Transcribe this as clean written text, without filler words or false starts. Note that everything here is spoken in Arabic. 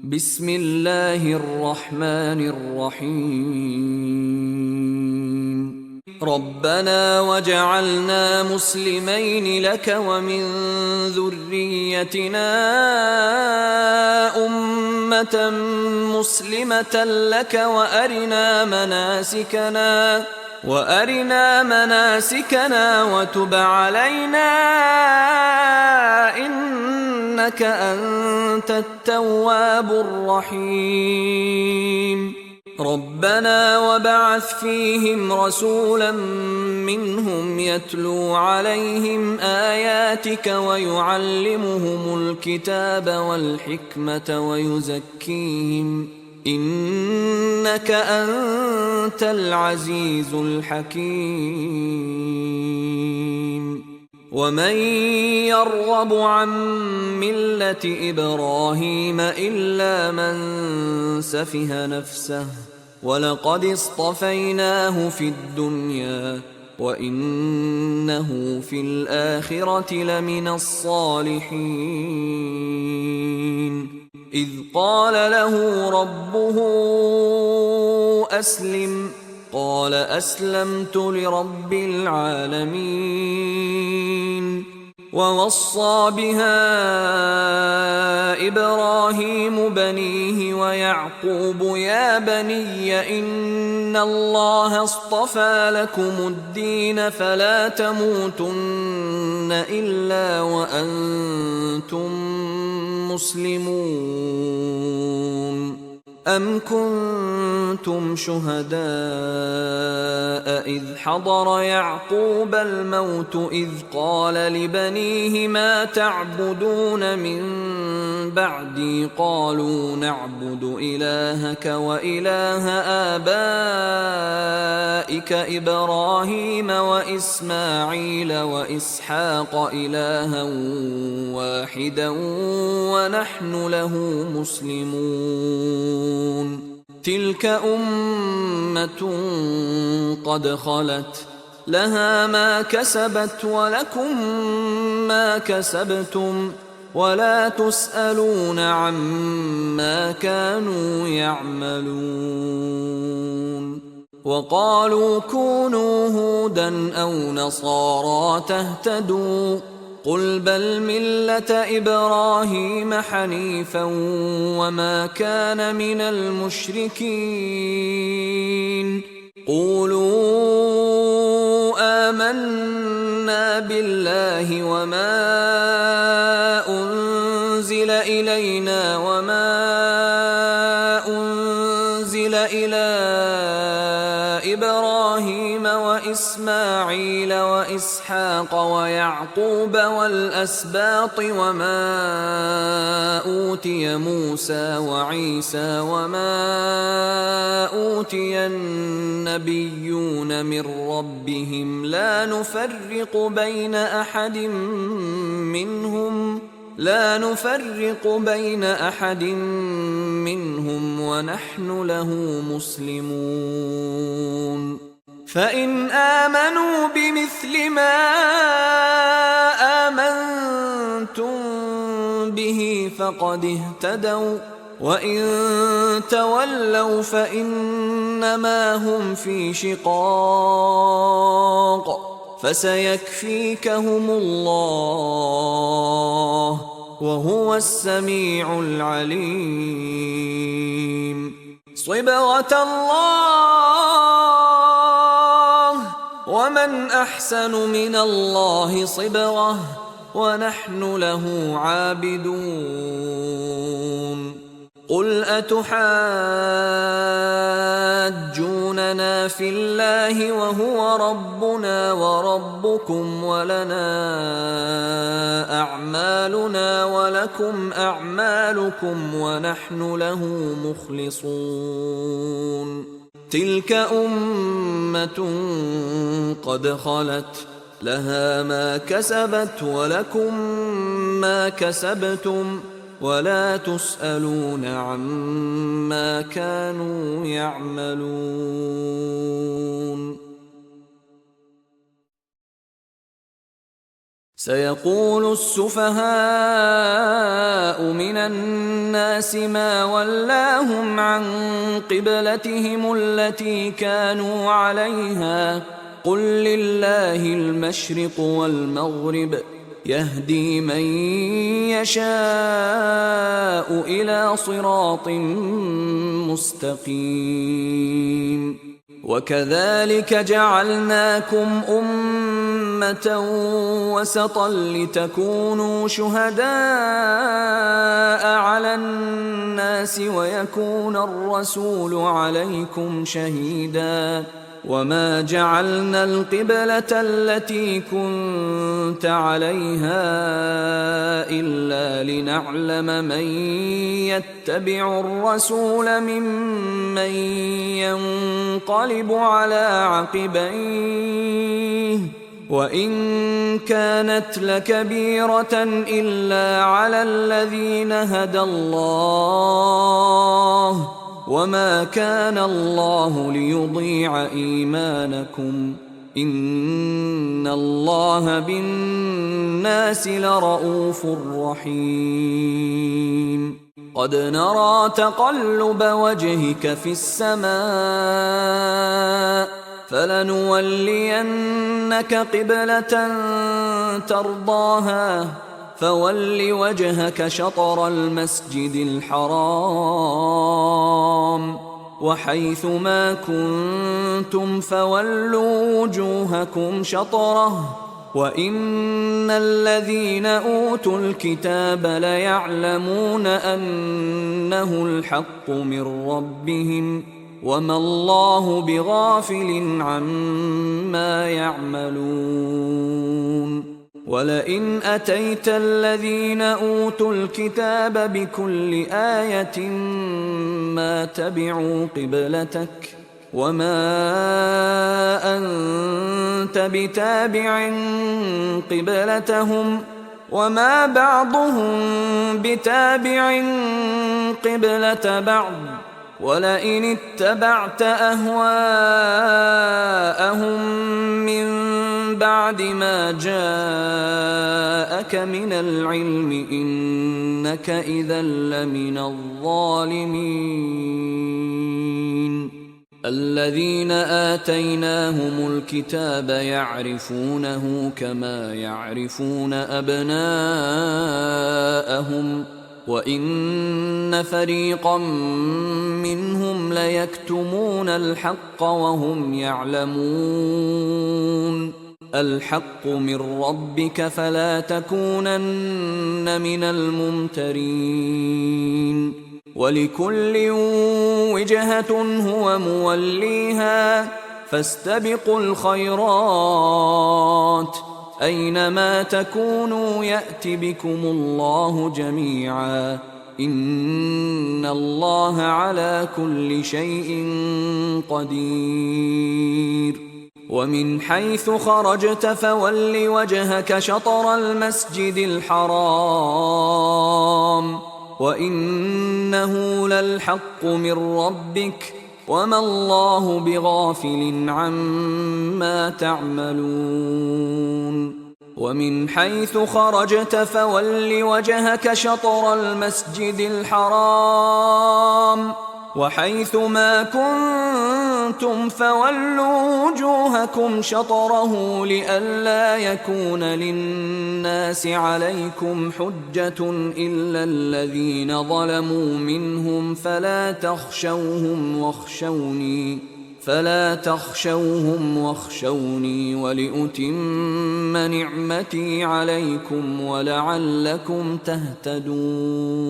بسم الله الرحمن الرحيم. ربنا وجعلنا مسلمين لك ومن ذريتنا أمة مسلمة لك وأرنا مناسكنا وتب علينا إنك أنت التواب الرحيم. ربنا وابعث فيهم رسولا منهم يتلو عليهم آياتك ويعلمهم الكتاب والحكمة ويزكيهم إنك أنت العزيز الحكيم. ومن يرغب عن ملة إبراهيم إلا من سفه نفسه ولقد اصطفيناه في الدنيا وإنه في الآخرة لمن الصالحين. إذ قال له ربه أسلم قال أسلمت لرب العالمين. ووصى بها إبراهيم بنيه ويعقوب يا بني إن الله اصطفى لكم الدين فلا تموتن إلا وأنتم مسلمون. أم كنتم شهداء إذ حضر يعقوب الموت إذ قال لبنيه ما تعبدون من بعدي قالوا نعبد إلهك وإله آبائك إبراهيم وإسماعيل وإسحاق إلها واحدا ونحن له مسلمون. تلك أمة قد خلت لها ما كسبت ولكم ما كسبتم ولا تسألون عما كانوا يعملون. وقالوا كونوا هودا أو نصارى تهتدوا قل بل ملة إبراهيم حنيفا وما كان من المشركين. قولوا آمنا بالله وما أنزل إلينا وما أنزل إلى إبراهيم وإسماعيل وإسحاق ويعقوب والأسباط وما أوتي موسى وعيسى وما أوتي النبيون من ربهم لا نفرق بين أحد منهم ونحن له مسلمون. فإن آمنوا بمثل ما آمنتم به فقد اهتدوا وإن تولوا فإنما هم في شقاق فسيكفيكهم الله وهو السميع العليم. صبغة الله ومن أحسن من الله صبغة ونحن له عابدون. قل أتحاجوننا في الله وهو ربنا وربكم ولنا أعمالنا ولكم أعمالكم ونحن له مخلصون. تلك أمة قد خلت لها ما كسبت ولكم ما كسبتم ولا تسألون عما كانوا يعملون. سيقول السفهاء من الناس ما ولاهم عن قبلتهم التي كانوا عليها قل لله المشرق والمغرب يهدي من يشاء إلى صراط مستقيم وكذلك جعلناكم أمة وسطا لتكونوا شهداء على الناس ويكون الرسول عليكم شهيدا وما جعلنا القبلة التي كنت عليها إلا لنعلم من يتبع الرسول ممن ينقلب على عقبيه وإن كانت لكبيرة إلا على الذين هدى الله وما كان الله ليضيع إيمانكم إن الله بالناس لرءوف رحيم قد نرى تقلب وجهك في السماء فلنولينك قبلة ترضاها فول وجهك شطر المسجد الحرام وحيث ما كنتم فولوا وجوهكم شطره وإن الذين أوتوا الكتاب ليعلمون أنه الحق من ربهم وما الله بغافل عما يعملون ولئن أتيت الذين أوتوا الكتاب بكل آية ما تبعوا قبلتك وما أنت بتابع قبلتهم وما بعضهم بتابع قبلة بعض ولئن اتبعت أهواءهم من بعد ما جاءك من العلم إنك إذا لمن الظالمين الذين آتيناهم الكتاب يعرفونه كما يعرفون أبناءهم وإن فريقا منهم ليكتمون الحق وهم يعلمون الحق من ربك فلا تكونن من الممترين ولكل وجهة هو موليها فاستبقوا الخيرات أينما تكونوا يأت بكم الله جميعا إن الله على كل شيء قدير ومن حيث خرجت فول وجهك شطر المسجد الحرام وإنه للحق من ربك وما الله بغافل عما تعملون ومن حيث خرجت فول وجهك شطر المسجد الحرام وحيث ما كنتم فولوا وجوهكم شطره لئلا يكون للناس عليكم حجة إلا الذين ظلموا منهم فلا تخشوهم واخشوني ولأتم نعمتي عليكم ولعلكم تهتدون